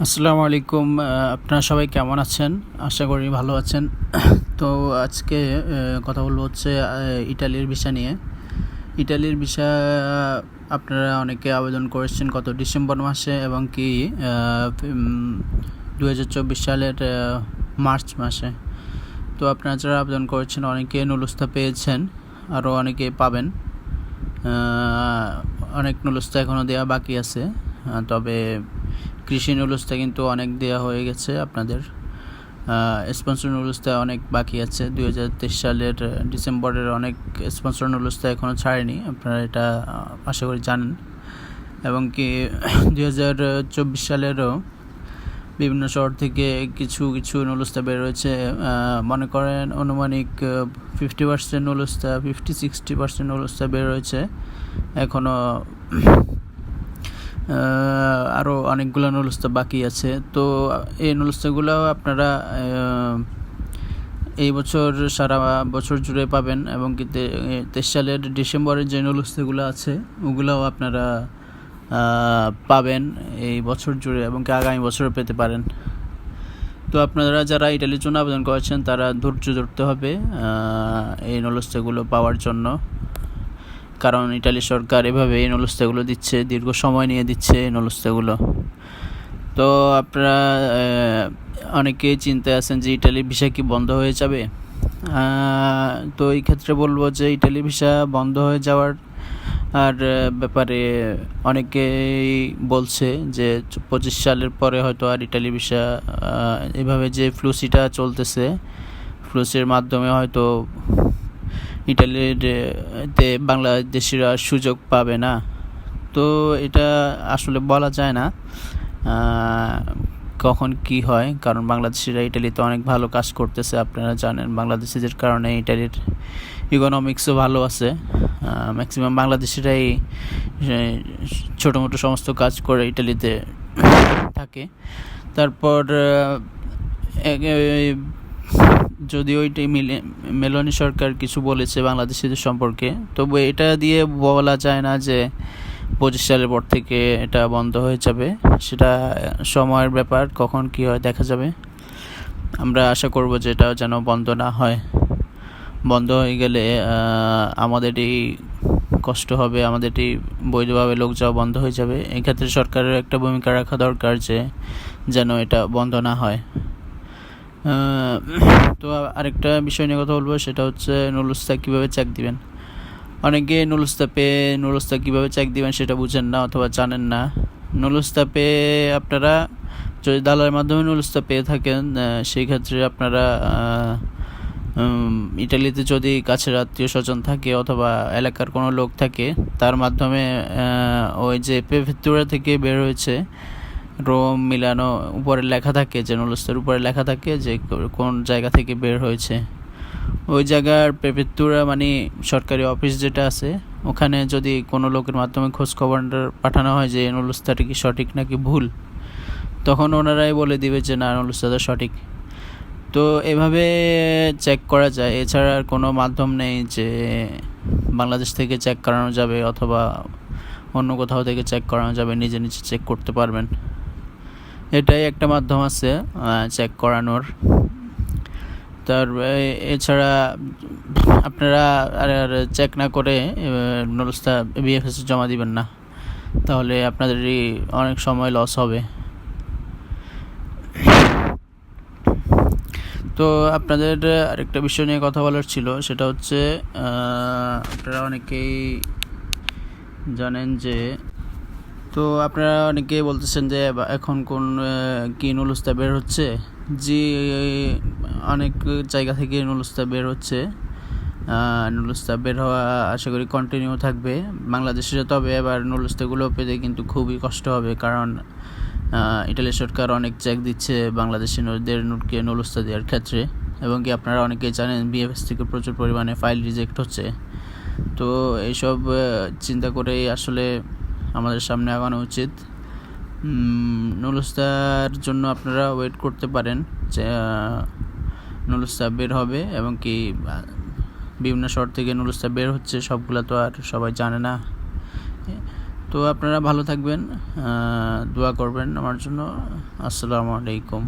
আসসালামু আলাইকুম। আপনারা সবাই কেমন আছেন? আশা করি ভালো আছেন। তো আজকে কথা বলবো হচ্ছে ইটালির ভিসা নিয়ে। ইটালির ভিসা আপনারা অনেকে আবেদন করেছেন গত ডিসেম্বর মাসে এবং কি 2024 সালের মার্চ মাসে। তো আপনারা যারা আবেদন করেছেন অনেকে নুলুস্তা পেয়েছেন, আরও অনেকে পাবেন। অনেক নুলুস্তা এখনও দেওয়া বাকি আছে, তবে কৃষি নুলুস্তা কিন্তু অনেক দেওয়া হয়ে গেছে। আপনাদের স্পন্সর নুলুস্তা অনেক বাকি আছে। 2023 সালের ডিসেম্বরের অনেক স্পন্সর নুলুস্তা এখনও ছাড়েনি, আপনারা এটা আশা করি জানেন। এবং কি 2024 সালেরও বিভিন্ন শহর থেকে কিছু কিছু নুলুস্তা বের হয়েছে। মনে করেন অনুমানিক 50% নুলুস্তা, 50-60% নুলুস্তা বের হয়েছে। এখনও আরও অনেকগুলো নুলুস্তা বাকি আছে। তো এই নুলুস্তাগুলো আপনারা এই বছর সারা বছর জুড়ে পাবেন এবং কি 23 সালের ডিসেম্বরের যে নুলুস্তাগুলো আছে ওগুলোও আপনারা পাবেন এই বছর জুড়ে এবং কি আগামী বছরও পেতে পারেন। তো আপনারা যারা ইটালির জন্য আবেদন করেছেন তারা ধৈর্য ধরতে হবে এই নুলুস্তাগুলো পাওয়ার জন্য, কারণ ইটালি সরকার এভাবে এই নুলুস্তাগুলো দিচ্ছে, দীর্ঘ সময় নিয়ে দিচ্ছে এই নুলুস্তাগুলো। তো আপনারা অনেকেই চিন্তায় আছেন যে ইটালি ভিসা কি বন্ধ হয়ে যাবে। তো এই ক্ষেত্রে বলবো যে ইটালি ভিসা বন্ধ হয়ে যাওয়ার ব্যাপারে অনেকেই বলছে যে 25 সালের পরে হয়তো আর ইটালি ভিসা এভাবে যে ফ্লুসিটা চলতেছে, ফ্লুসির মাধ্যমে হয়তো ইটালিতে বাংলাদেশিরা সুযোগ পাবে না। তো এটা আসলে বলা যায় না কখন কি হয়, কারণ বাংলাদেশিরা ইটালিতে অনেক ভালো কাজ করতেছে। আপনারা জানেন বাংলাদেশিদের কারণে ইটালির ইকোনমিক্সও ভালো আছে। ম্যাক্সিমাম বাংলাদেশিরাই ছোটো মোটো সমস্ত কাজ করে ইটালিতে থাকে। তারপর যদিও এটাই মেলোনি সরকার কিছু বলেছে বাংলাদেশিদের সম্পর্কে, তবু এটা দিয়ে বলা যায় না যে 25 সালের পর থেকে এটা বন্ধ হয়ে যাবে। সেটা সময়ের ব্যাপার, কখন কি হয় দেখা যাবে। আমরা আশা করব যে এটা যেন বন্ধ না হয়। বন্ধ হয়ে গেলে আমাদেরই কষ্ট হবে, আমাদেরই বৈধভাবে লোক যাওয়া বন্ধ হয়ে যাবে। এক্ষেত্রে সরকারের একটা ভূমিকা রাখা দরকার যে যেন এটা বন্ধ না হয়। তো আরেকটা বিষয় নিয়ে কথা বলবো, সেটা হচ্ছে নুলুস্তা কীভাবে চেক দিবেন। অনেকে নুলুস্তা কীভাবে চেক দিবেন সেটা বুঝেন না অথবা জানেন না। নুলুস্তা পেয়ে আপনারা যদি দালালের মাধ্যমে নুলুস্তা পেয়ে থাকেন, সেই ক্ষেত্রে আপনারা ইটালিতে যদি কাছের আত্মীয় স্বজন থাকে অথবা এলাকার কোনো লোক থাকে, তার মাধ্যমে ওই যে প্রেফেক্তুরা থেকে বের হয়েছে রোম, মিলানো, উপরে লেখা থাকে, যে নুলুস্তার উপরে লেখা থাকে যে কোন জায়গা থেকে বের হয়েছে। ওই জায়গার প্রেফেক্তুরা মানে সরকারি অফিস যেটা আছে, ওখানে যদি কোনো লোকের মাধ্যমে খোঁজ খবর পাঠানো হয় যে নুলুস্তাটা কি সঠিক নাকি ভুল, তখন ওনারাই বলে দিবে যে না, নুলুস্তাটা সঠিক। তো এভাবে চেক করা যায়, এছাড়া আর কোনো মাধ্যম নেই যে বাংলাদেশ থেকে চেক করানো যাবে অথবা অন্য কোথাও থেকে চেক করানো যাবে। নিজে নিজে চেক করতে পারবেন, এটাই একটা মাধ্যম আছে চেক করানোর। এছাড়া আপনারা আর চেক না করে নুলুস্তা বিএফএস জমা দিবেন না, তাহলে আপনাদেরই অনেক সময় লস হবে। তো আপনাদের আরেকটা বিষয় নিয়ে কথা বলার ছিল, সেটা হচ্ছে আপনারা অনেকেই জানেন যে, তো আপনারা অনেকেই বলতেছেন যে এখন কোন কি নুলুস্তা বের হচ্ছে। জি, অনেক জায়গা থেকে নুলুস্তা বের হচ্ছে। নুলুস্তা বের হওয়া আশা করি কন্টিনিউ থাকবে বাংলাদেশে। তবে এবার নুলুস্তাগুলো পেতে কিন্তু খুবই কষ্ট হবে, কারণ ইটালি সরকার অনেক চেক দিচ্ছে বাংলাদেশিদের নুলুস্তা দেওয়ার ক্ষেত্রে। এবং কি আপনারা অনেকেই জানেন বিএফএস থেকে প্রচুর পরিমাণে ফাইল রিজেক্ট হচ্ছে। তো এইসব চিন্তা করেই আসলে আমাদের সামনে আগানো উচিত। নুলুস্তার জন্য আপনারা ওয়েট করতে পারেন যে নুলুস্তা বের হবে, এবং কি বিভিন্ন শহর থেকে নুলুস্তা বের হচ্ছে, সবগুলো তো আর সবাই জানে না। তো আপনারা ভালো থাকবেন, দোয়া করবেন আমার জন্য। আসসালামু আলাইকুম।